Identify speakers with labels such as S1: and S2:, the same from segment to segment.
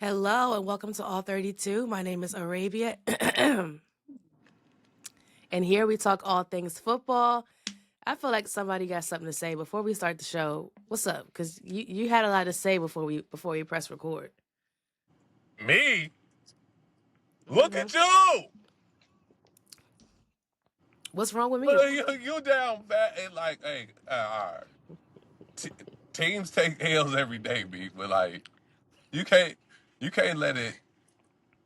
S1: Hello and welcome to ALL32. My name is Arabia. And here we talk all things football. I feel like somebody got something to say before we start the show. What's up? Because you had a lot to say before we press record.
S2: Me? Look at you!
S1: What's wrong with me?
S2: You down bad and like, hey, all right. T- Teams take L's every day, B. But like, you can't, you can't let it.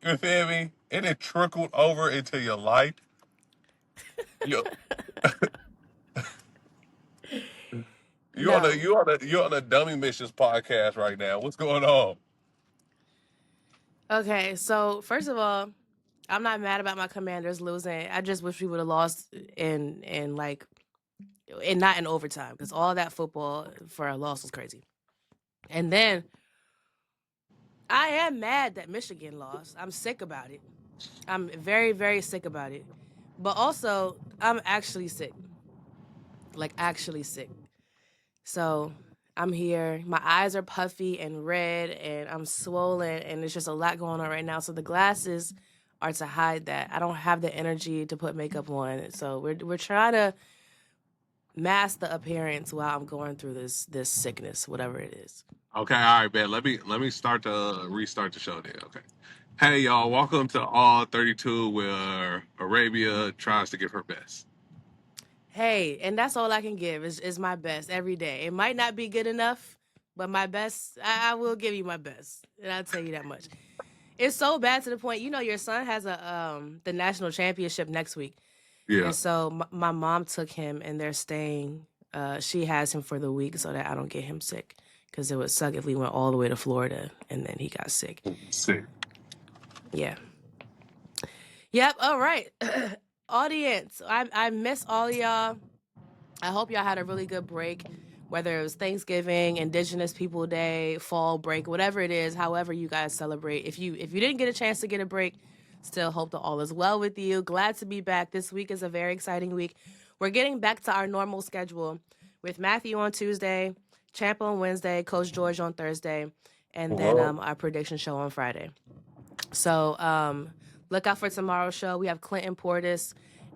S2: You feel me? It trickled over into your life. You, you on
S1: No.
S2: a, you on a, you on a Dummy Missions podcast right now. What's going on?
S1: Okay, so first of all, I'm not mad about my Commanders losing. I just wish we would have lost in like and not in overtime because all that football for a loss was crazy. And then I am mad that Michigan lost. I'm sick about it. I'm very, very sick about it. But also, I'm actually sick. Like, actually sick. So, I'm here. My eyes are puffy and red, and I'm swollen, and there's just a lot going on right now. So, the glasses are to hide that. I don't have the energy to put makeup on. So, we're trying to mask the appearance while I'm going through this sickness, whatever it is.
S2: Okay, all right, man. Let me start to restart the show then. Okay. Hey, y'all. Welcome to All 32, where Arabia tries to give her best.
S1: Hey, and that's all I can give is my best every day. It might not be good enough, but my best, I will give you my best, and I'll tell you that much. It's so bad to the point, your son has the national championship next week,
S2: Yeah.
S1: and so my mom took him, and they're staying. She has him for the week so that I don't get him sick, because it would suck if we went all the way to Florida and then he got sick.
S2: See.
S1: Yeah. Yep. All right. Audience, I miss all y'all. I hope y'all had a really good break, whether it was Thanksgiving, Indigenous People Day, fall break, whatever it is, however you guys celebrate. If you didn't get a chance to get a break, still hope that all is well with you. Glad to be back. This week is a very exciting week. We're getting back to our normal schedule with Matthew on Tuesday, Champ on Wednesday, Coach George on Thursday, and then
S2: Whoa.
S1: our prediction show on Friday. So look out for tomorrow's show. We have Clinton Portis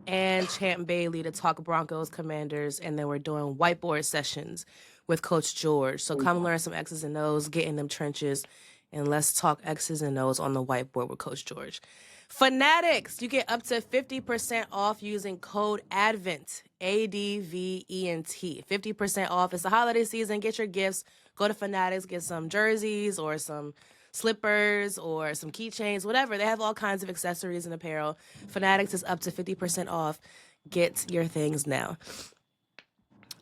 S1: and Champ Bailey to talk Broncos Commanders, and then we're doing whiteboard sessions with Coach George. So come learn some X's and O's, get in them trenches, and let's talk X's and O's on the whiteboard with Coach George. Fanatics, you get up to 50% off using code ADVENT, ADVENT. 50% off. It's the holiday season. Get your gifts. Go to Fanatics, get some jerseys or some slippers or some keychains, whatever. They have all kinds of accessories and apparel. Fanatics is up to 50% off. Get your things now.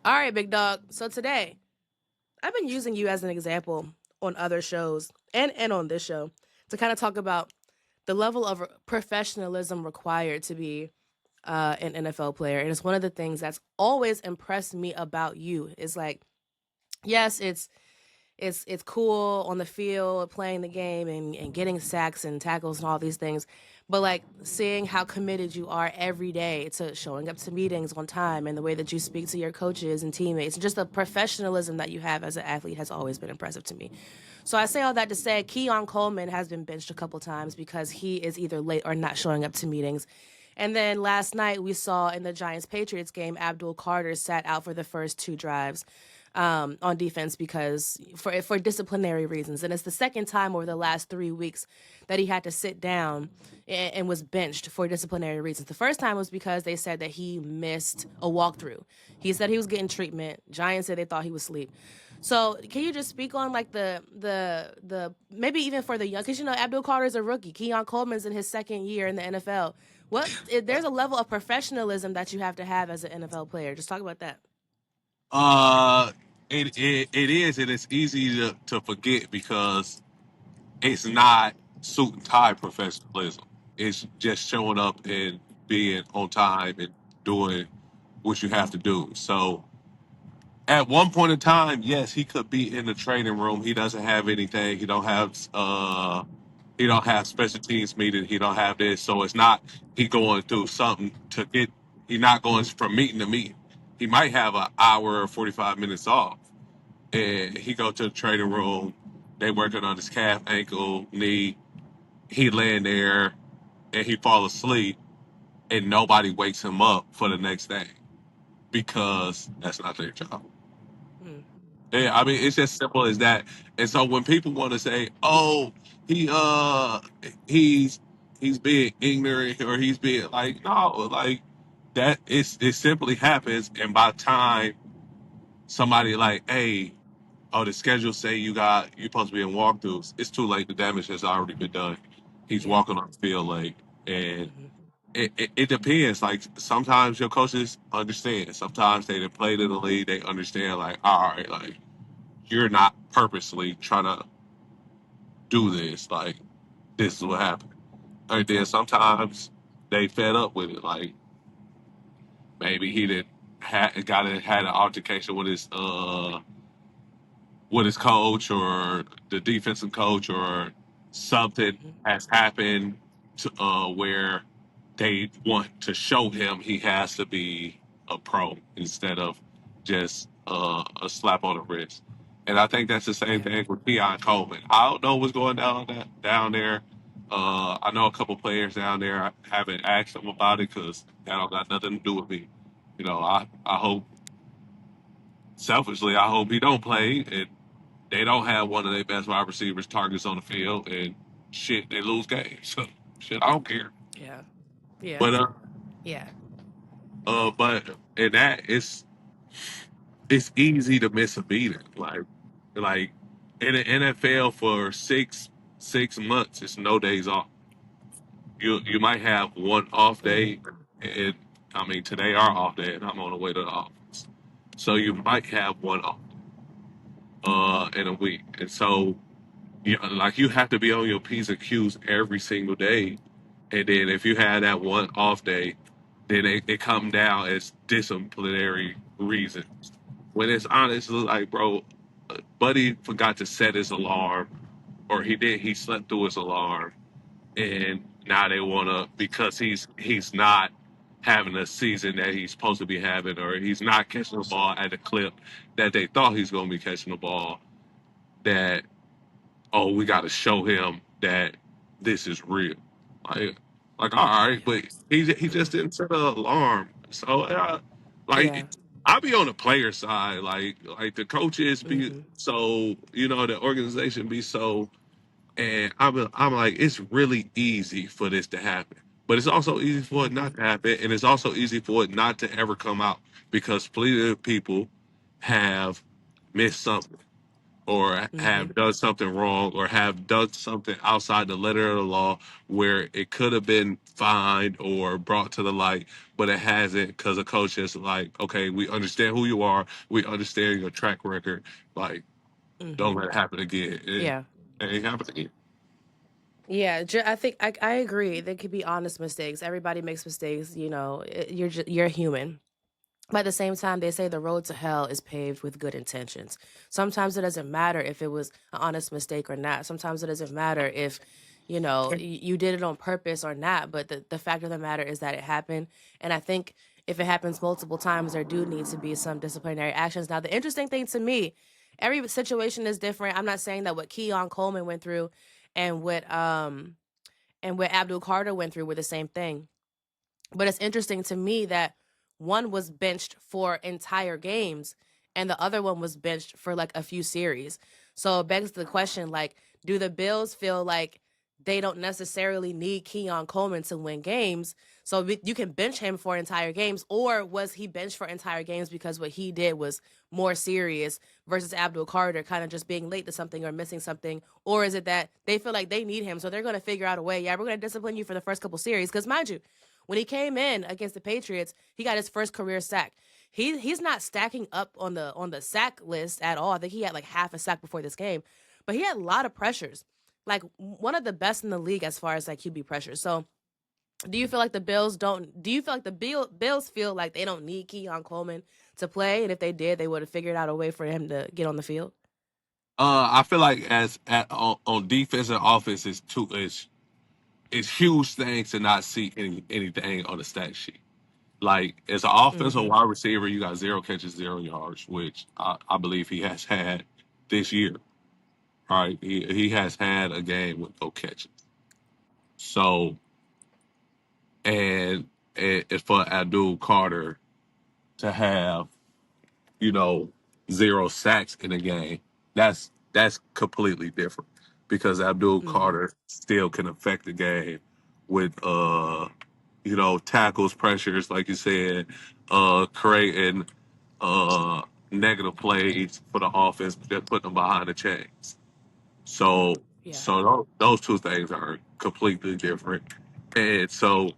S1: All right, big dog. So today, I've been using you as an example on other shows and on this show to kind of talk about the level of professionalism required to be an NFL player. And it's one of the things that's always impressed me about you. Is like, yes, it's cool on the field playing the game and getting sacks and tackles and all these things, but like seeing how committed you are every day to showing up to meetings on time and the way that you speak to your coaches and teammates and just the professionalism that you have as an athlete has always been impressive to me. So I say all that to say Keon Coleman has been benched a couple times because he is either late or not showing up to meetings. And then last night we saw in the Giants-Patriots game, Abdul sat out for the first two drives on defense because for disciplinary reasons. And it's the second time over the last 3 weeks that he had to sit down and was benched for disciplinary reasons. The first time was because they said that he missed a walkthrough. He said he was getting treatment. Giants said they thought he was asleep. So can you just speak on like the maybe even for the young, because Abdul Carter's a rookie. Keon Coleman's in his second year in the NFL. There's a level of professionalism that you have to have as an NFL player. Just talk about that.
S2: Uh, it is, and it's easy to forget because it's not suit and tie professionalism. It's just showing up and being on time and doing what you have to do. So at one point in time, yes, he could be in the training room. He doesn't have anything. He don't have special teams meeting. He don't have this. So it's not he going through something to get. He not going from meeting to meeting. He might have an hour or 45 minutes off, and he go to the training room. They working on his calf, ankle, knee. He laying there and he fall asleep, and nobody wakes him up for the next day because that's not their job.
S1: Mm.
S2: Yeah, I mean, it's just simple as that. And so when people want to say, "Oh, he he's he's being ignorant or he's being like," no, like that, it simply happens. And by the time somebody like, "Hey, oh, the schedule say you're supposed to be in walkthroughs," it's too late. The damage has already been done. He's
S1: Yeah.
S2: walking on the field late, and
S1: Hmm.
S2: it depends. Like sometimes your coaches understand. Sometimes they done played in the league. They understand. Like, all right, like you're not purposely trying to do this. Like, this is what happened. And then sometimes they fed up with it. Like, maybe he did had an altercation with his coach or the defensive coach, or something
S1: Hmm.
S2: has happened to, where they want to show him he has to be a pro instead of just a slap on the wrist. And I think that's the same
S1: Yeah.
S2: thing with Keon Coleman. I don't know what's going down there. I know a couple players down there. I haven't asked them about it because that don't got nothing to do with me. I hope selfishly, I hope he don't play and they don't have one of their best wide receivers targets on the field, and shit, they lose games. So shit, I don't care.
S1: Yeah. Yeah.
S2: But
S1: Yeah.
S2: but in that, it's easy to miss a beating. Like in the NFL for six months, it's no days off. You might have one off
S1: Hmm.
S2: day, and I mean today our off day, and I'm on the way to the office. So you might have one off in a week, and so like you have to be on your P's and Q's every single day. And then if you had that one off day, then it come down as disciplinary reasons. When it's honestly like, bro, Buddy forgot to set his alarm, or he slept through his alarm, and now they wanna, because he's not having a season that he's supposed to be having, or he's not catching the ball at the clip that they thought he's gonna be catching the ball, that, oh, we got to show him that this is real. Like, like, all right,
S1: Yeah.
S2: but he just didn't set an alarm. So, like,
S1: Yeah.
S2: I'll be on the player side. Like the coaches be
S1: Hmm.
S2: so, the organization be so, and I'm like, it's really easy for this to happen, but it's also easy for it
S1: Hmm.
S2: not to happen, and it's also easy for it not to ever come out because plenty of people have missed something or
S1: Hmm.
S2: have done something wrong or have done something outside the letter of the law where it could have been fined or brought to the light, but it hasn't because the coach is like, okay, we understand who you are, we understand your track record, like don't
S1: Hmm.
S2: let it happen again.
S1: Yeah.
S2: It ain't happen again.
S1: Yeah, I think I agree. There could be honest mistakes. Everybody makes mistakes. You're human. But at the same time, they say the road to hell is paved with good intentions. Sometimes it doesn't matter if it was an honest mistake or not. Sometimes it doesn't matter if, you did it on purpose or not. But the fact of the matter is that it happened. And I think if it happens multiple times, there do need to be some disciplinary actions. Now, the interesting thing to me, every situation is different. I'm not saying that what Keon Coleman went through and what Abdul Carter went through were the same thing. But it's interesting to me that one was benched for entire games and the other one was benched for like a few series. So it begs the question, like, do the Bills feel like they don't necessarily need Keon Coleman to win games? So you can bench him for entire games, or was he benched for entire games because what he did was more serious versus Abdul Carter kind of just being late to something or missing something? Or is it that they feel like they need him, so they're going to figure out a way? Yeah, we're going to discipline you for the first couple series because, mind you, when he came in against the Patriots, he got his first career sack. He's not stacking up on the sack list at all. I think he had like half a sack before this game, but he had a lot of pressures. Like one of the best in the league as far as like QB pressure. So, do you feel like the Bills don't? Do you feel like the Bills feel like they don't need Keon Coleman to play, and if they did, they would have figured out a way for him to get on the field?
S2: I feel like on defense and offense is huge things to not see anything on the stat sheet. Like as an offensive
S1: Mm-hmm.
S2: wide receiver, you got 0 catches, 0 yards, which I believe he has had this year, right? He has had a game with no catches. So and for Abdul Carter to have, you know, 0 sacks in a game, that's completely different because Abdul
S1: Mm-hmm.
S2: Carter still can affect the game with tackles, pressures, like you said, creating negative plays for the offense, just putting them behind the chains. So
S1: Yeah.
S2: those two things are completely different. And so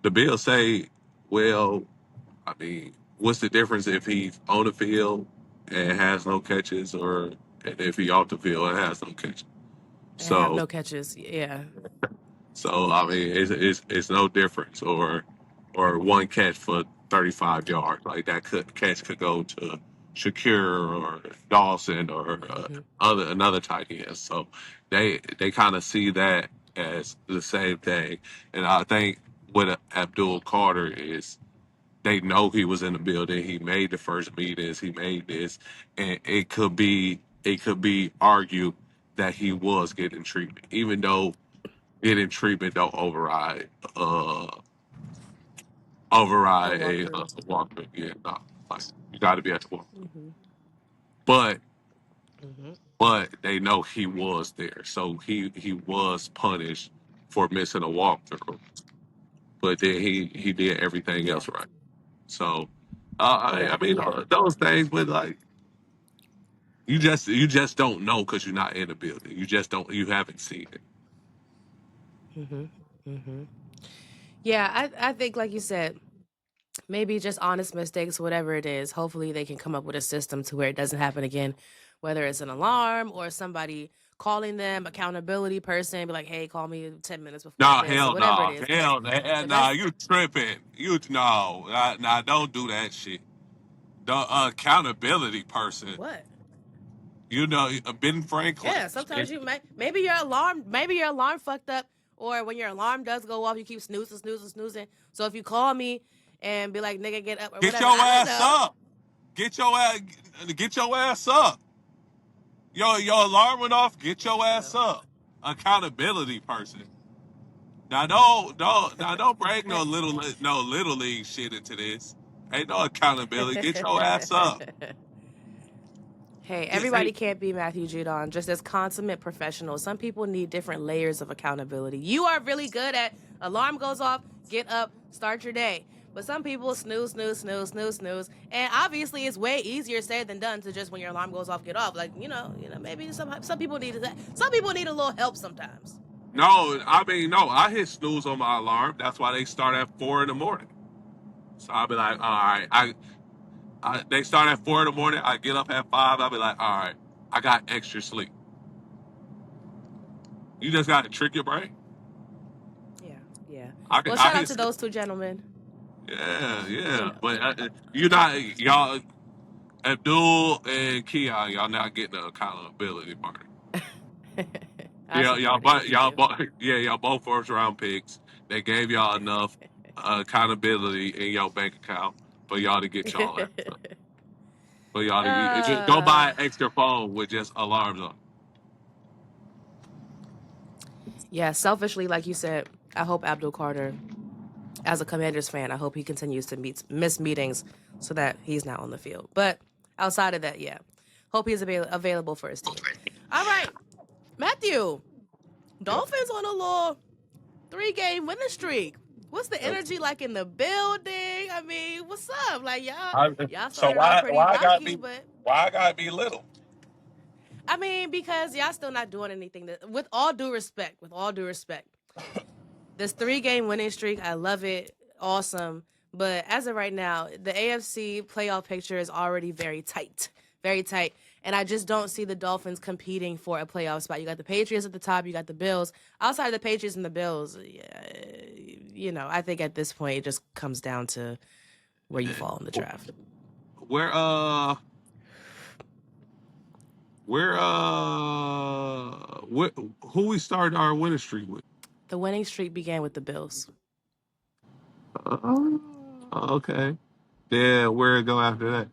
S2: the Bills say, well, I mean, what's the difference if he's on the field and has no catches, or if he off the field and has no catches?
S1: And have
S2: So,
S1: no catches. Yeah.
S2: I mean, it's no difference, or one catch for 35 yards. Like catch could go to Shakir or Dawson or
S1: Mm-hmm.
S2: another tight end. So they kind of see that as the same thing. And I think with Abdul Carter is they know he was in the building. He made the first meetings. He made this, and it could be argued that he was getting treatment, even though getting treatment don't uh
S1: A
S2: override a
S1: walkthrough.
S2: walkthrough. Yeah, no, like you got to be at the walkthrough.
S1: Mm-hmm.
S2: But
S1: Mm-hmm.
S2: they know he was there, so he was punished for missing a walkthrough. But then he did everything
S1: Yeah.
S2: else right. So I mean
S1: Yeah.
S2: those things, but like you just don't know because you're not in the building. You haven't seen it.
S1: Mm-hmm. Mm-hmm. Yeah, I think like you said, maybe just honest mistakes, whatever it is. Hopefully they can come up with a system to where it doesn't happen again, whether it's an alarm or somebody calling them, accountability person, be like, hey, call me 10 minutes before
S2: Nah,
S1: this or
S2: hell
S1: whatever it
S2: no,
S1: is.
S2: hell
S1: But
S2: nah,
S1: that's
S2: you tripping? Nah, don't do that shit. The accountability person,
S1: what.
S2: Ben Franklin.
S1: Yeah, sometimes you might maybe your alarm fucked up, or when your alarm does go off, you keep snoozing, snoozing, snoozing. So if you call me and be like, nigga, get up or
S2: Get
S1: whatever,
S2: your
S1: I don't
S2: ass
S1: know.
S2: up. Get your ass up. Your alarm went off. Get your ass
S1: Well.
S2: up. Accountability person. Now don't bring no little league shit into this. Ain't no accountability. Get your ass up.
S1: Hey,
S2: Hey,
S1: everybody can't be Matthew Judon, just as consummate professionals. Some people need different layers of accountability. You are really good at alarm goes off, get up, start your day. But some people snooze, snooze, snooze, snooze, snooze. And obviously it's way easier said than done to just when your alarm goes off, get off. Like, maybe some people need that. Some people need a little help sometimes.
S2: no, I mean no. I hit snooze on my alarm. That's why they start at 4 in the morning. So I'll be like, all right. They start at 4 in the morning. I get up at 5. I'll be like, all right. I got extra sleep. You just got to trick your brain.
S1: Yeah, yeah.
S2: I can
S1: Well,
S2: I
S1: shout out
S2: hit.
S1: to those two gentlemen.
S2: Yeah,
S1: You
S2: yeah.
S1: know.
S2: But you're not y'all. Abdul and Keon, y'all not getting the accountability part.
S1: I
S2: Yeah,
S1: support it if you do.
S2: y'all both first round picks. They gave y'all enough accountability in your bank account for y'all to get y'all ass up. For y'all to just go buy
S1: uh
S2: an extra phone with just alarms on.
S1: Yeah, selfishly, like you said, I hope Abdul Carter, as a Commanders fan, I hope he continues to miss meetings so that he's not on the field. But outside of that, yeah, hope he's available for his team. All right, Matthew,
S2: Yep.
S1: Dolphins on a little 3-game winning streak. What's the
S2: Yep.
S1: energy like in the building? I mean, what's up? Like y'all,
S2: I,
S1: y'all
S2: so
S1: started off pretty rocky, but
S2: why I gotta be little?
S1: I mean, because y'all still not doing anything. With all due respect, this 3-game winning streak, I love it. Awesome. But as of right now, the AFC playoff picture is already very tight. Very tight. And I just don't see the Dolphins competing for a playoff spot. You got the Patriots at the top, you got the Bills. Outside of the Patriots and the Bills, I think at this point it just comes down to where you fall in the draft.
S2: Where where who we started our winning streak with?
S1: The winning streak began with the Bills.
S2: Okay. Then where it go after that?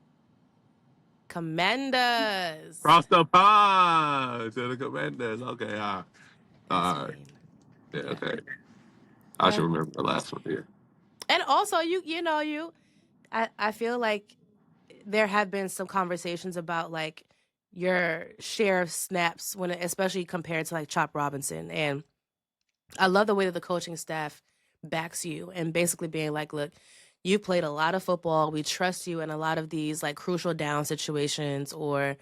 S1: Commanders.
S2: Cross the pond to the Commanders. Okay,
S1: That's
S2: all right.
S1: mean.
S2: Yeah,
S1: Okay.
S2: okay. I should
S1: Yeah.
S2: remember the last one here.
S1: And also, I feel like there have been some conversations about like your share of snaps when, especially compared to like Chop Robinson, and I love the way that the coaching staff backs you and basically being like, look, you played a lot of football. We trust you in a lot of these like crucial down situations, or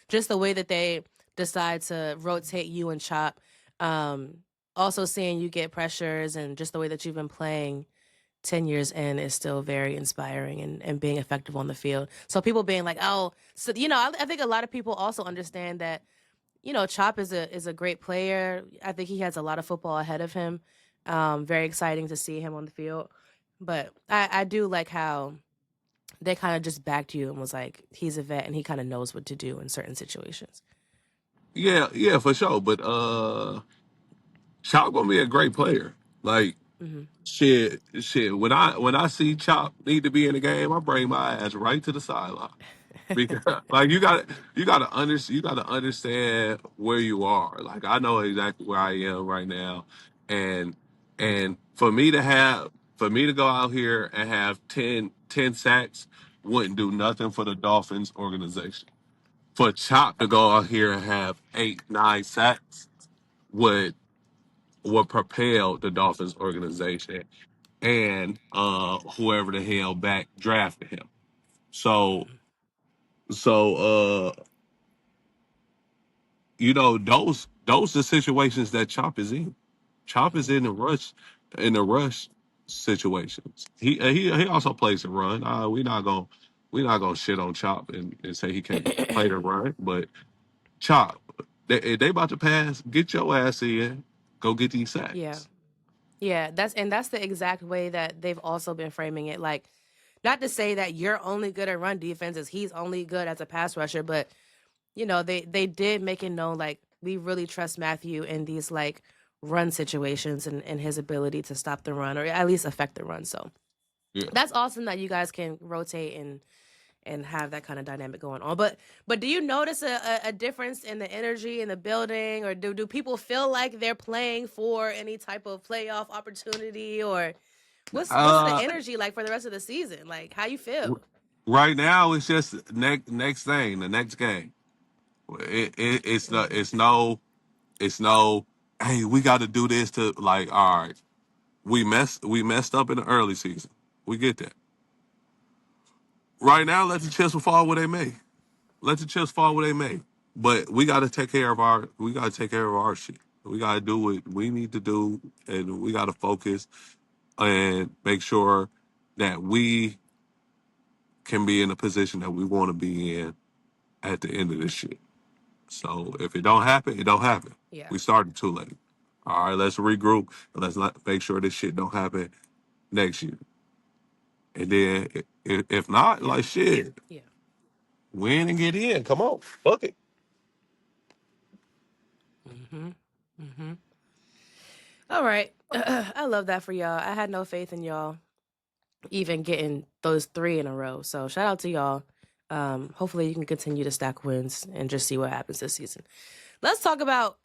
S1: just the way that they decide to rotate you and Chop. Um, Also seeing you get pressures and just the way that you've been playing 10 years in is still very inspiring and being effective on the field. So people being like, oh, so, I think a lot of people also understand that, Chop is a great player. I think he has a lot of football ahead of him. Very exciting to see him on the field. But I do like how they kind of just backed you and was like, he's a vet and he kind of knows what to do in certain situations.
S2: Yeah, yeah, for sure. But Chop gonna be a great player. Like
S1: Hmm.
S2: shit. When I see Chop need to be in the game, I bring my ass right to the sideline because like you gotta understand where you are. Like I know exactly where I am right now, and for me to go out here and have 10 sacks wouldn't do nothing for the Dolphins organization. For Chop to go out here and have 8 9 sacks would propel the Dolphins organization and whoever the hell back drafted him. So so those are situations that Chop is in. Chop is
S1: Hmm.
S2: in the rush situations. He also plays the run. We not gonna shit on Chop and say he can't play the run, but Chop, they about to pass. Get your ass in. Go get these
S1: Yeah.
S2: sacks.
S1: Yeah, that's the exact way that they've also been framing it. Like, not to say that you're only good at run defenses, he's only good as a pass rusher, but they did make it known like we really trust Matthew in these like run situations and his ability to stop the run or at least affect the run. So
S2: Yeah.
S1: that's awesome that you guys can rotate and have that kind of dynamic going on. But do you notice a difference in the energy in the building, or do people feel like they're playing for any type of playoff opportunity, or what's the
S2: Uh,
S1: energy like for the rest of the season? Like how you feel?
S2: right now it's just next thing, the next game.
S1: Hmm.
S2: It's no. Hey, we got to do this to like. All right, we messed up in the early season. We get that. Right now, let the chips fall where they may. Let the chips fall where they may. But we got to take care of our. We got to take care of our shit. We got to do what we need to do, and we got to focus and make sure that we can be in a position that we want to be in at the end of this shit. So if it don't happen, it don't happen.
S1: Yeah.
S2: We started too late. All right, let's regroup and let's not make sure this shit don't happen next year. And then if not,
S1: Yeah.
S2: like shit,
S1: Yeah.
S2: win and get in. Come on, fuck it.
S1: Hmm. Hmm. All right. I love that for y'all. I had no faith in y'all even getting those three in a row. So shout out to y'all. Hopefully you can continue to stack wins and just see what happens this season. Let's talk about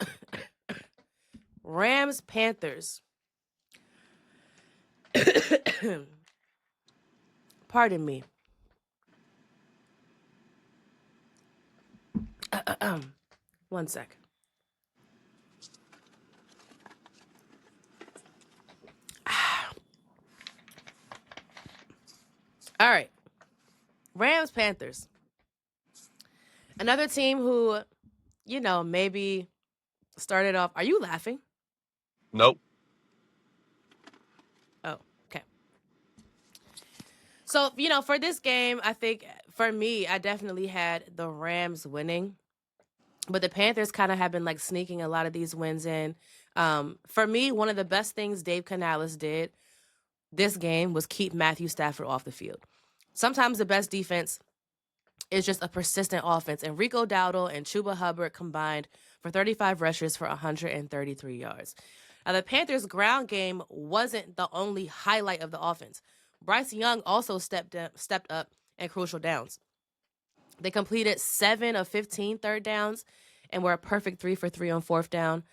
S1: Rams Panthers. Pardon me. One sec. All right. Rams Panthers. Another team who, maybe started off. Are you laughing?
S2: Nope.
S1: Oh, okay. So, for this game, I think for me, I definitely had the Rams winning. But the Panthers kind of have been like sneaking a lot of these wins in. For me, one of the best things Dave Canales did this game was keep Matthew Stafford off the field. Sometimes the best defense is just a persistent offense. And Rico Dowdle and Chuba Hubbard combined for 35 rushes for 133 yards. Now, the Panthers' ground game wasn't the only highlight of the offense. Bryce Young also stepped up in crucial downs. They completed 7 of 15 third downs and were a perfect 3 for 3 on fourth down.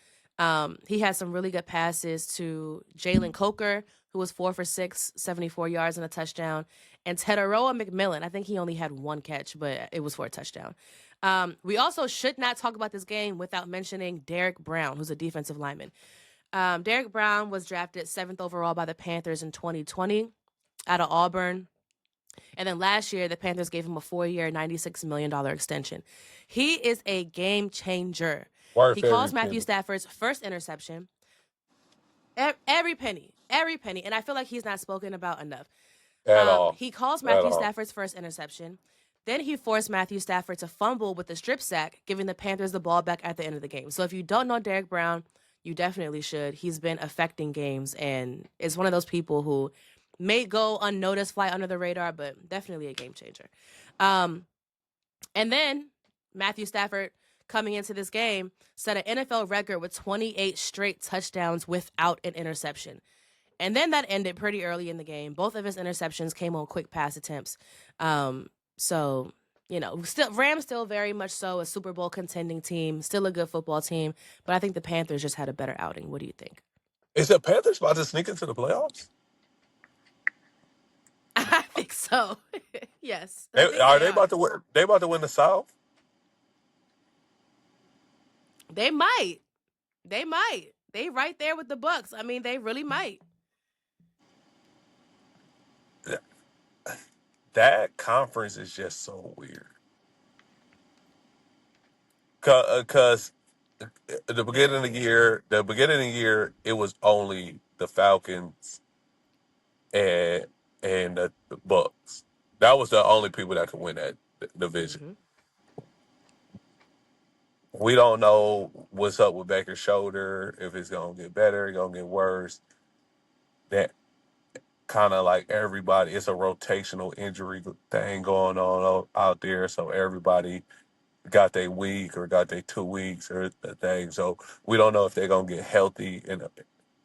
S1: He had some really good passes to Jalen Coker, who was 4 for 6, 74 yards and a touchdown, and Teteroa McMillan. I think he only had one catch, but it was for a touchdown. We also should not talk about this game without mentioning Derek Brown, who's a defensive lineman. Derek Brown was drafted 7th overall by the Panthers in 2020 out of Auburn. And then last year, the Panthers gave him a 4-year, $96 million extension. He is a game changer.
S2: Worth
S1: He
S2: every
S1: calls Matthew
S2: penny.
S1: Stafford's first interception. Every penny, every penny. And I feel like he's not spoken about enough.
S2: At all.
S1: He calls
S2: At
S1: Matthew
S2: all.
S1: Stafford's first interception. Then he forced Matthew Stafford to fumble with the strip sack, giving the Panthers the ball back at the end of the game. So if you don't know Derek Brown, you definitely should. He's been affecting games and is one of those people who may go unnoticed, fly under the radar, but definitely a game changer. And then Matthew Stafford, coming into this game, set an NFL record with 28 straight touchdowns without an interception. And then that ended pretty early in the game. Both of his interceptions came on quick pass attempts. So, still Rams still very much so a Super Bowl contending team, still a good football team, but I think the Panthers just had a better outing. What do you think?
S2: Is the Panthers about to sneak into the playoffs?
S1: I think so. Yes, I
S2: They,
S1: think
S2: are
S1: they
S2: they
S1: are.
S2: about to win? They about to win the South?
S1: They might. They might. They right there with the Bucks. I mean, they really might.
S2: That conference is just so weird. Because at the beginning of the year, it was only the Falcons and the Bucks. That was the only people that could win that division.
S1: Mm-hmm.
S2: We don't know what's up with Baker's shoulder, if it's gonna get better, gonna get worse. That kind of like everybody, it's a rotational injury thing going on out there. So everybody got their week or got their 2 weeks or the thing. So we don't know if they're gonna get healthy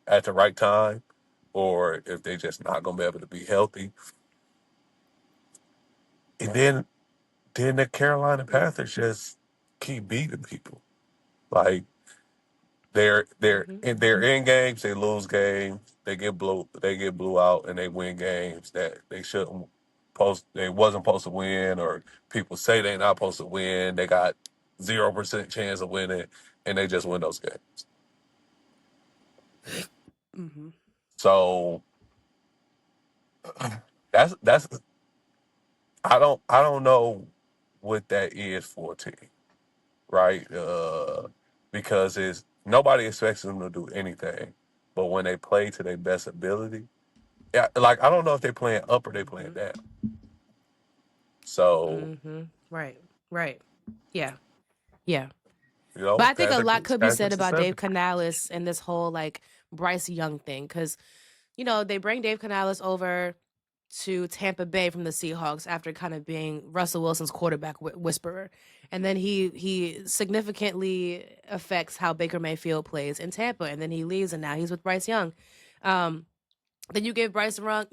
S2: at the right time, or if they just not gonna be able to be healthy. And then the Carolina Panthers just keep beating people. Like
S1: Mm-hmm.
S2: they're in games, they lose games, they get blew out, and they win games that they wasn't supposed to win, or people say they're not supposed to win. They got 0% chance of winning, and they just win those games.
S1: Mm-hmm.
S2: So that's I don't know what that is for a team, right? Because it's nobody expects them to do anything, but when they play to their best ability, yeah, like I don't know if they're playing up or they playing
S1: Mm-hmm.
S2: down. So
S1: Mm-hmm. Right. Right. Yeah. Yeah. But I think a lot
S2: Panthers
S1: could be said
S2: to
S1: about Dave
S2: seven.
S1: Canales and this whole like Bryce Young thing, because they bring Dave Canales over to Tampa Bay from the Seahawks after kind of being Russell Wilson's quarterback whisperer, and then he significantly affects how Baker Mayfield plays in Tampa, and then he leaves, and now he's with Bryce Young. Um, then you give Bryce Young,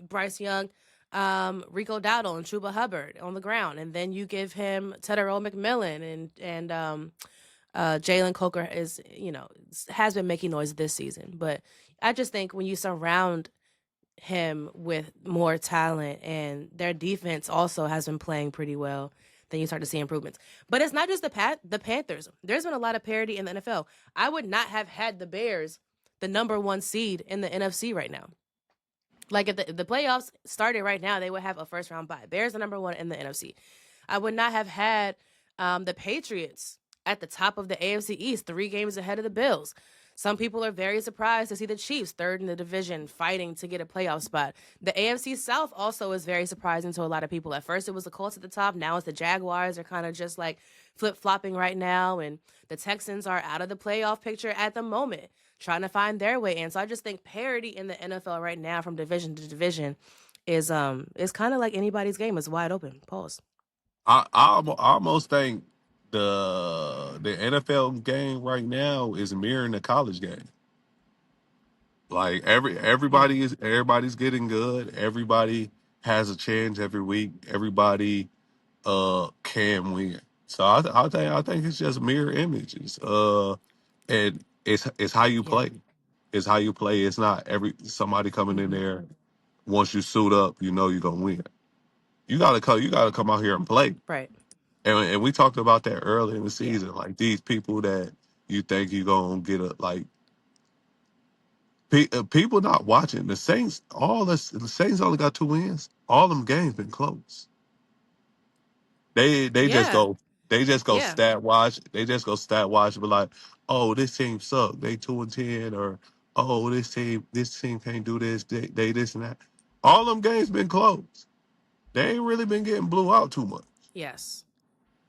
S1: Rico Dowdle and Chuba Hubbard on the ground, and then you give him Teterow McMillan and Jalen Coker has been making noise this season, but I just think when you surround him with more talent and their defense also has been playing pretty well, then you start to see improvements. But it's not just the Panthers. There's been a lot of parity in the NFL. I would not have had the Bears the number 1 seed in the NFC right now. Like if the playoffs started right now, they would have a first round bye. Bears the number 1 in the NFC. I would not have had the Patriots at the top of the AFC East, 3 games ahead of the Bills. Some people are very surprised to see the Chiefs third in the division fighting to get a playoff spot. The AFC South also is very surprising to a lot of people. At first it was the Colts at the top. Now it's the Jaguars are kind of just like flip-flopping right now. And the Texans are out of the playoff picture at the moment, trying to find their way in. So I just think parity in the NFL right now from division to division is kind of like anybody's game. It's wide open. Pause.
S2: I almost think the NFL game right now is mirroring the college game. Like
S1: Mm.
S2: everybody's getting good. Everybody has a chance every week. Everybody can win. So I think it's just mirror images. And it's how you
S1: Yeah.
S2: play. It's how you play. It's not somebody coming in
S1: Mm-hmm.
S2: there. Once you suit up, you know you're gonna win. You gotta come out here and play.
S1: Right.
S2: And we talked about that early in the
S1: Yeah.
S2: season. Like these people that you think you're gonna get people not watching the Saints. The Saints only got 2 wins. All them games been close. They just
S1: Yeah.
S2: go they just go
S1: Yeah.
S2: stat watch. They just go stat watch and be like, oh, this team suck. They 2-10, or oh, this team can't do this. They this and that. All them games been close. They ain't really been getting blew out too much.
S1: Yes.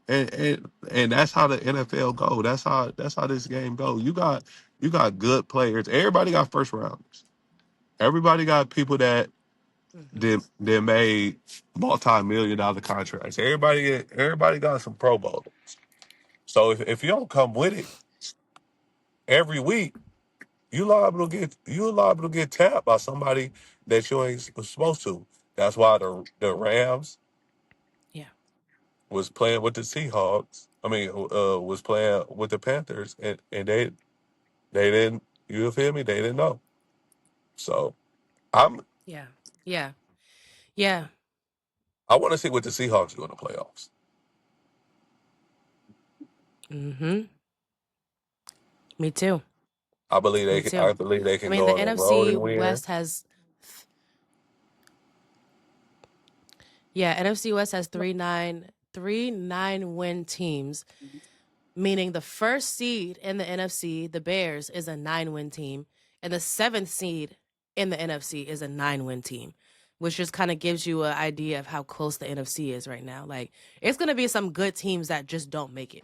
S2: And that's how the NFL go. That's how this game go. You got good players. Everybody got first rounders. Everybody got people that
S1: Mm-hmm.
S2: they made multi-million-dollar contracts. Everybody got some Pro Bowlers. So if you don't come with it every week, you liable to get tapped by somebody that you ain't supposed to. That's why the Rams
S1: Yeah.
S2: was playing with the Seahawks. I mean, was playing with the Panthers, and they didn't. You feel me? They didn't know. So I'm
S1: Yeah. Yeah. Yeah.
S2: I want to see what the Seahawks do in the playoffs.
S1: Mm-hmm. Me too.
S2: I believe
S1: Me
S2: they can. I
S1: too.
S2: believe they
S1: I
S2: can
S1: mean,
S2: go
S1: the
S2: on the road
S1: NFC
S2: and win.
S1: West has, yeah, NFC West has three nine win teams, meaning the first seed in the NFC, the Bears, is a 9-win team, and the seventh seed in the NFC is a 9-win team, which just kind of gives you an idea of how close the NFC is right now. Like, it's gonna be some good teams that just don't make it,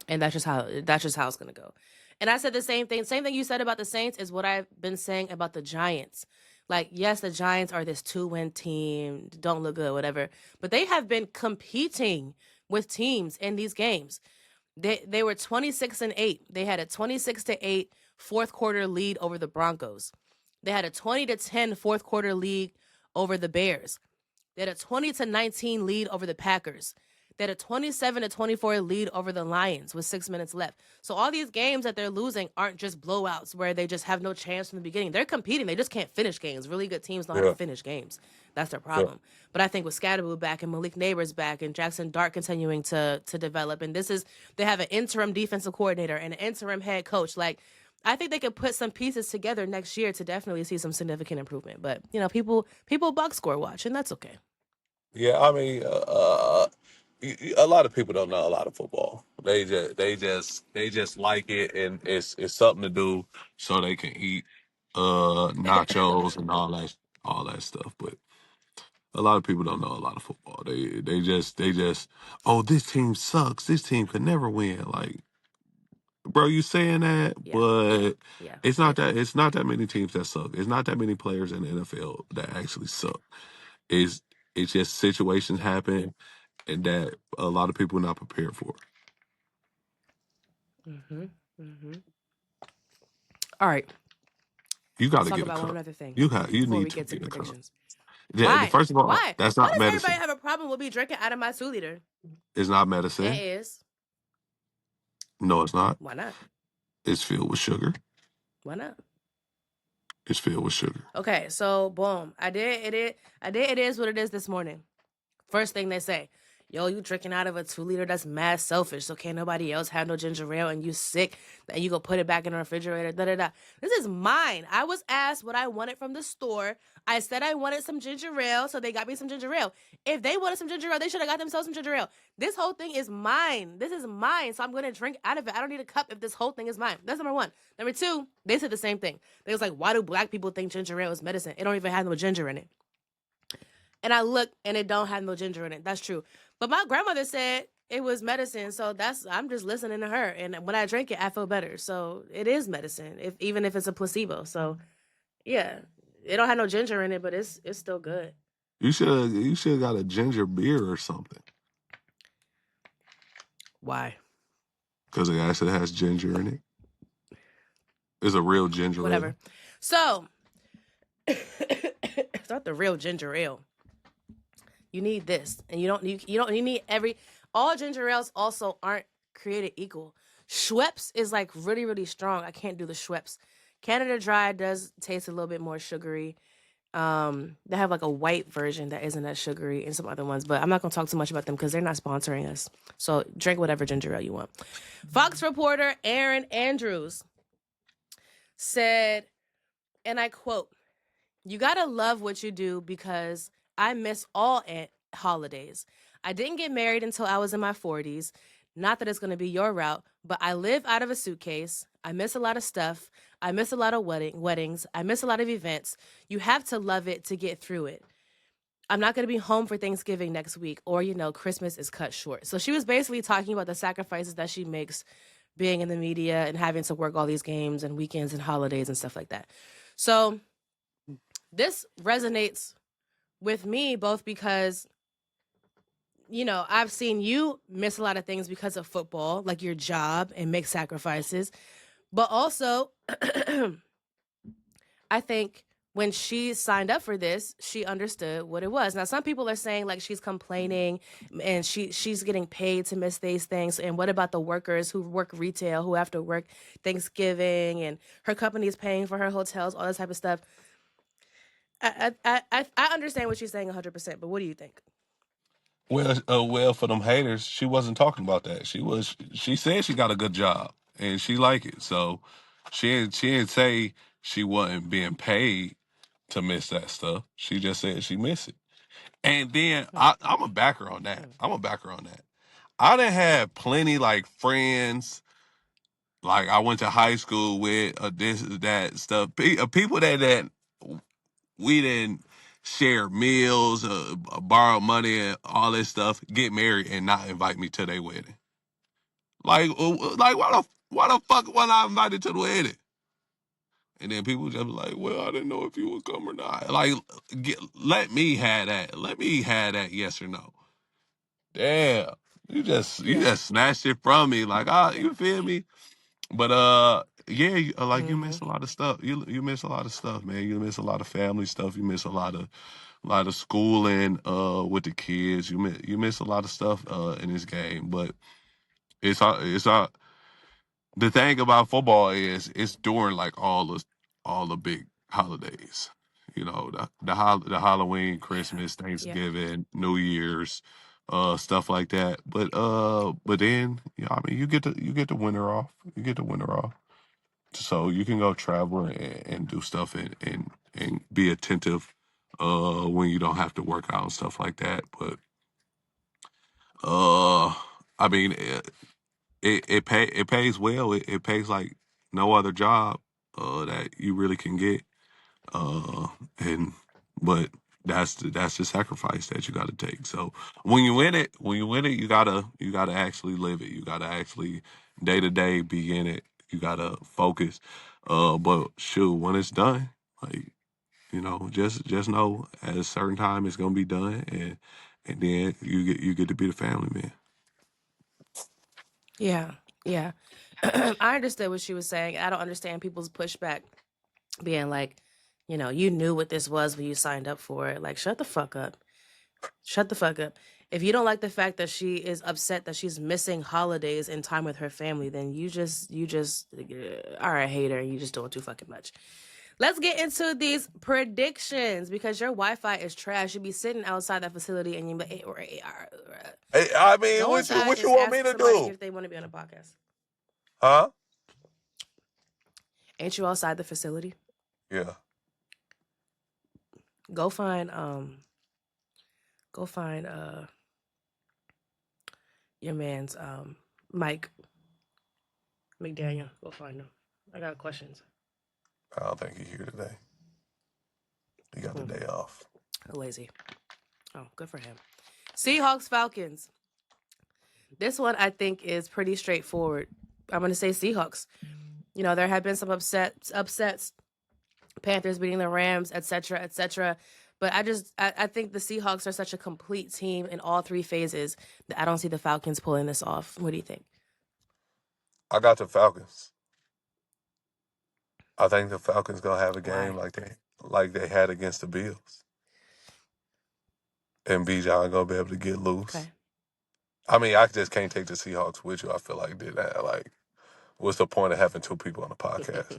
S1: and that's just how it's gonna go. And I said the same thing. Same thing you said about the Saints is what I've been saying about the Giants. Like, yes, the Giants are this 2-win team, don't look good, whatever, but they have been competing with teams in these games. They were 26-8. They had a 26-8 fourth quarter lead over the Broncos. They had a 20-10 fourth quarter lead over the Bears. They had a 20-19 lead over the Packers. They had a 27-24 lead over the Lions with 6 minutes left. So all these games that they're losing aren't just blowouts where they just have no chance from the beginning. They're competing. They just can't finish games. Really good teams know how to
S2: Yeah,
S1: finish games. That's their
S2: yeah,
S1: problem. But I think with Scadaboo back and Malik Neighbors back and Jackson Dart continuing to develop, and they have an interim defensive coordinator and an interim head coach. Like, I think they could put some pieces together next year to definitely see some significant improvement. But people box score watch, and that's okay.
S2: yeah. I mean, a lot of people don't know a lot of football. They just like it, and it's something to do so they can eat nachos and all that stuff. But a lot of people don't know a lot of football. They just oh, this team sucks. This team could never win. Like, bro, you saying that,
S1: Yeah,
S2: but
S1: yeah,
S2: it's
S1: yeah.
S2: not that many teams that suck. It's not that many players in the NFL that actually suck. It's it's just situations happen and that a lot of people are not prepared for.
S1: Mm-hmm. Mm-hmm. All right.
S2: You got
S1: Let's
S2: to
S1: talk
S2: get a
S1: about one
S2: cup.
S1: other thing
S2: You
S1: before
S2: need
S1: we
S2: to
S1: get to
S2: get a cup.
S1: predictions.
S2: Yeah,
S1: Why?
S2: first of all,
S1: Why?
S2: that's
S1: Why
S2: not
S1: does everybody
S2: medicine.
S1: have a problem with me drinking out of my 2 liter?
S2: It's not
S1: It
S2: medicine.
S1: is.
S2: No, it's not.
S1: Why not?
S2: It's filled with sugar.
S1: Why not?
S2: It's filled with sugar.
S1: Okay, so boom. I did it. I did it is what it is this morning. First thing they say, yo, you drinking out of a 2 liter? That's mad selfish. So can't nobody else have no ginger ale and you sick and you go put it back in the refrigerator. Da da da. This is mine. I was asked what I wanted from the store. I said I wanted some ginger ale, so they got me some ginger ale. If they wanted some ginger ale, they should have got themselves some ginger ale. This whole thing is mine. This is mine, so I'm gonna drink out of it. I don't need a cup if this whole thing is mine. That's number one. Number two, they said the same thing. They was like, why do black people think ginger ale is medicine? It don't even have no ginger in it. And I look and it don't have no ginger in it. That's true. But my grandmother said it was medicine, so I'm just listening to her. And when I drink it, I feel better. So it is medicine, even if it's a placebo. So yeah, it don't have no ginger in it, but it's still good.
S2: You should have got a ginger beer or something
S1: Why?
S2: because it actually has ginger in it. It's a real ginger ale.
S1: Whatever. So it's not the real ginger ale. You need this, and you need all ginger ales also aren't created equal. Schweppes is like really really strong. I can't do the Schweppes. Canada Dry does taste a little bit more sugary. They have like a white version that isn't as sugary and some other ones, but I'm not gonna talk too much about them because they're not sponsoring us. So drink whatever ginger ale you want. Fox reporter Erin Andrews said, and I quote, "You gotta love what you do because I miss all holidays. I didn't get married until I was in my 40s. Not that it's gonna be your route, but I live out of a suitcase. I miss a lot of stuff. I miss a lot of weddings. I miss a lot of events. You have to love it to get through it. I'm not going to be home for Thanksgiving next week, or, Christmas is cut short." So she was basically talking about the sacrifices that she makes being in the media and having to work all these games and weekends and holidays and stuff like that. So this resonates with me both because, I've seen you miss a lot of things because of football, like your job, and make sacrifices. But also, I think when she signed up for this, she understood what it was. Now, some people are saying like she's complaining and she's getting paid to miss these things. And what about the workers who work retail, who have to work Thanksgiving, and her company is paying for her hotels, all this type of stuff? I understand what she's saying 100%, but what do you think?
S2: Well, for them haters, she wasn't talking about that. She said she got a good job and she like it. So she didn't say she wasn't being paid to miss that stuff. She just said she missed it. And then I'm a backer on that. I'm a backer on that. I done had plenty like friends, like I went to high school with, this, that stuff. People that we didn't share meals, borrow money, and all this stuff. Get married and not invite me to their wedding. Like why the fuck wasn't I invited to the wedding? And then people just be like, well, I didn't know if you would come or not. Like, let me have that. Let me have that. Yes or no. Damn, you
S1: Yeah.
S2: just snatched it from me. Like, ah,
S1: Yeah.
S2: you feel me? But yeah, like you
S1: Mm-hmm.
S2: miss a lot of stuff. You miss a lot of stuff, man. You miss a lot of family stuff. You miss a lot of schooling with the kids. You miss a lot of stuff in this game. But it's the thing about football is it's during like all the big holidays. The Halloween,
S1: Yeah.
S2: Christmas,
S1: Yeah.
S2: Thanksgiving, New Year's, stuff like that. But then, I mean, you get the winter off. You get the winter off, so you can go travel and do stuff and be attentive when you don't have to work out and stuff like that. But uh, I mean, it pays well. It pays like no other job that you really can get. Uh, and but that's the sacrifice that you got to take. So when you win it, you gotta actually live it. You gotta actually day to day be in it. You gotta focus. But shoot, when it's done, like just know at a certain time it's gonna be done, and then you get to be the family man.
S1: Yeah. Yeah. I understood what she was saying. I don't understand people's pushback being like, you knew what this was when you signed up for it. Like, shut the fuck up. Shut the fuck up. If you don't like the fact that she is upset that she's missing holidays and time with her family, then you just all right, hater, you just doing too fucking much. Let's get into these predictions because your Wi-Fi is trash. You be sitting outside that facility and you be
S2: Hey, I mean,
S1: go
S2: what you
S1: inside
S2: what
S1: and
S2: you want me
S1: ask
S2: to
S1: somebody
S2: do?
S1: if they want to be on a podcast.
S2: Huh?
S1: Ain't you outside the facility?
S2: Yeah.
S1: Go find go find your man's Mike McDaniel. Go find him. I got questions.
S2: I don't think he's here today. He got the
S1: Hmm.
S2: day off.
S1: Lazy. Oh, good for him. Seahawks Falcons. This one I think is pretty straightforward. I'm going to say Seahawks. There have been some upsets, Panthers beating the Rams, etc., etc. But I think the Seahawks are such a complete team in all three phases that I don't see the Falcons pulling this off. What do you think?
S2: I got the Falcons. I think the Falcons gonna have a game
S1: Why?
S2: like they had against the Bills. and Bijan gonna be able to get loose.
S1: Okay.
S2: I mean, I just can't take the Seahawks with you. I feel like did that. Like, what's the point of having two people on the podcast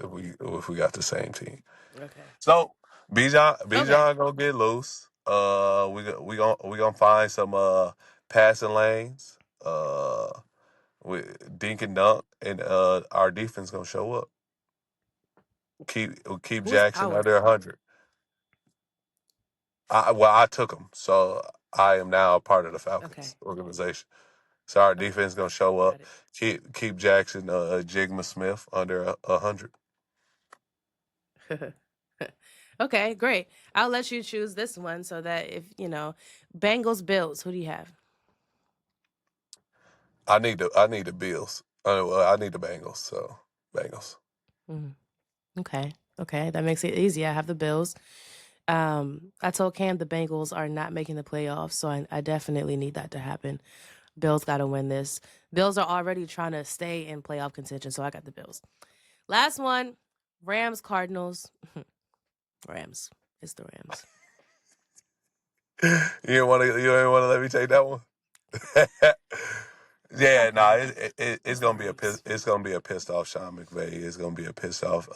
S2: if we got the same team?
S1: Okay.
S2: So Bijan
S1: Okay.
S2: gonna get loose. We gonna find some passing lanes. With dink and dunk, and our defense gonna show up. Keep
S1: Who's
S2: Jackson
S1: our?
S2: under 100. I took him, so I am now a part of the
S1: Okay.
S2: Falcons organization. So our
S1: Okay.
S2: defense gonna show
S1: Got
S2: up. Keep Jackson, Jigma Smith under 100.
S1: it. Okay, great. I'll let you choose this one so that if, Bengals, Bills, who do you have?
S2: I need the Bills. I need the Bengals. So Bengals.
S1: Okay. Okay. That makes it easy. I have the Bills. I told Cam the Bengals are not making the playoffs, so I definitely need that to happen. Bills got to win this. Bills are already trying to stay in playoff contention, so I got the Bills. Last one, Rams, Cardinals. Rams. It's the Rams.
S2: You didn't want to let me take that one. Yeah,
S1: Okay.
S2: no, it's
S1: the
S2: gonna be
S1: Rams.
S2: it's gonna be a pissed off Sean McVay. It's gonna be a pissed off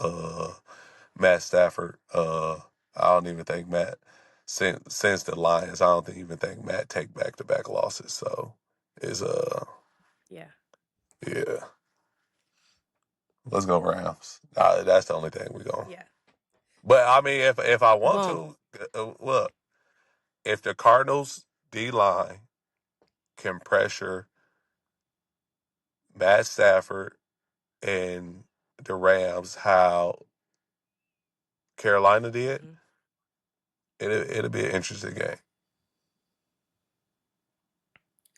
S2: Matt Stafford. I don't even think Matt since the Lions. I don't even think Matt take back losses. So it's
S1: Yeah.
S2: yeah. Let's go Rams. That's the only thing we going.
S1: Yeah.
S2: But I mean, if I want
S1: Boom.
S2: to, look, if the Cardinals D line can pressure Matt Stafford and the Rams how Carolina did, it'll be an interesting game.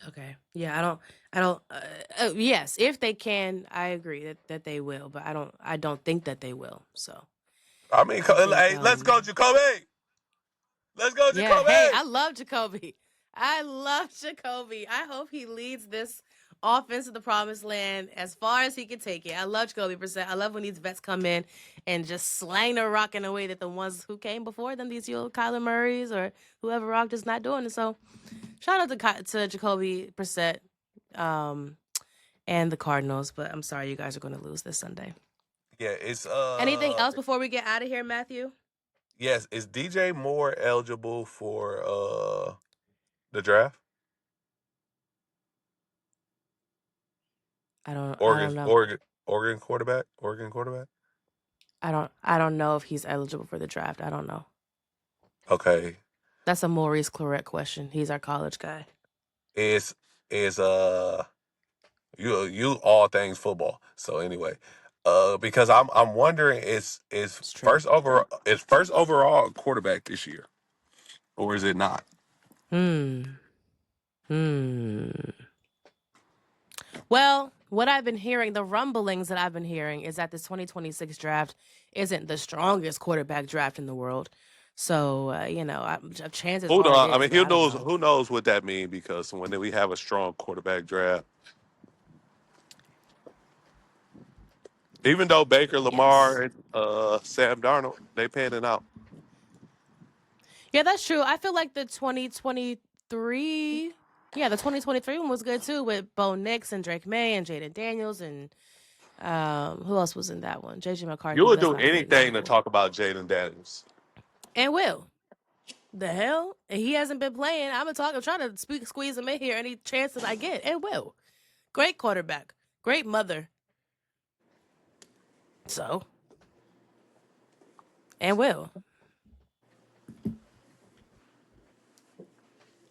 S1: Okay. Yeah, I don't yes, if they can, I agree that they will, but I don't think that they will. So,
S2: I mean,
S1: I think
S2: hey, let's go, Jacoby. Let's go,
S1: yeah, hey,
S2: Jacoby.
S1: I love Jacoby. I love Jacoby. I hope he leads this offense to the promised land as far as he can take it. I love Jacoby Brissett. I love when these vets come in and just slang the rock in a way that the ones who came before them, these Kyler Murrays or whoever rocked, is not doing it. So, shout out to Jacoby Brissett and the Cardinals. But I'm sorry, you guys are going to lose this Sunday.
S2: Yeah, it's
S1: Anything else before we get out of here, Matthew?
S2: Yes, is DJ Moore eligible for the draft?
S1: I don't know.
S2: Oregon quarterback.
S1: I don't know if he's eligible for the draft. I don't know.
S2: Okay.
S1: That's a Maurice Claret question. He's our college guy.
S2: Is you all things football. So anyway, because I'm wondering is first overall quarterback this year, or is it not?
S1: Well, what I've been hearing, the rumblings that I've been hearing is that this 2026 draft isn't the strongest quarterback draft in the world. So, chances
S2: Hold
S1: are it
S2: on. I
S1: is,
S2: mean,
S1: but I don't know.
S2: who knows what that means, because when we have a strong quarterback draft, even though Baker, Lamar,
S1: Yes.
S2: and Sam Darnold, they panning out.
S1: Yeah, that's true. I feel like the 2023 one was good too, with Bo Nix and Drake May and Jaden Daniels and who else was in that one? JJ McCarthy.
S2: You
S1: But
S2: would
S1: that's
S2: do
S1: not a great
S2: anything to
S1: example.
S2: talk about Jaden Daniels.
S1: And Will. The hell? And he hasn't been playing. I'm trying to squeeze him in here any chance that I get. And Will. Great quarterback. Great mother. So. And Will.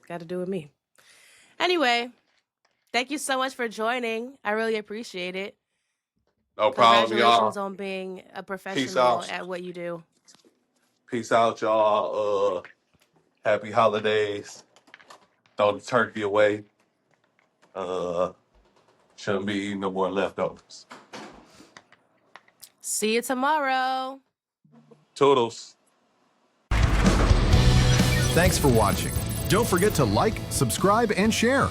S1: Got to do with me. Anyway, thank you so much for joining. I really appreciate it.
S2: No problem,
S1: Congratulations
S2: y'all.
S1: on being a
S2: Peace
S1: professional
S2: out.
S1: at what you do.
S2: Peace out, y'all. Happy holidays. Throw the turkey away. Shouldn't be eating no more leftovers.
S1: See you tomorrow.
S2: Toodles.
S3: Thanks for watching. Don't forget to like, subscribe, and share.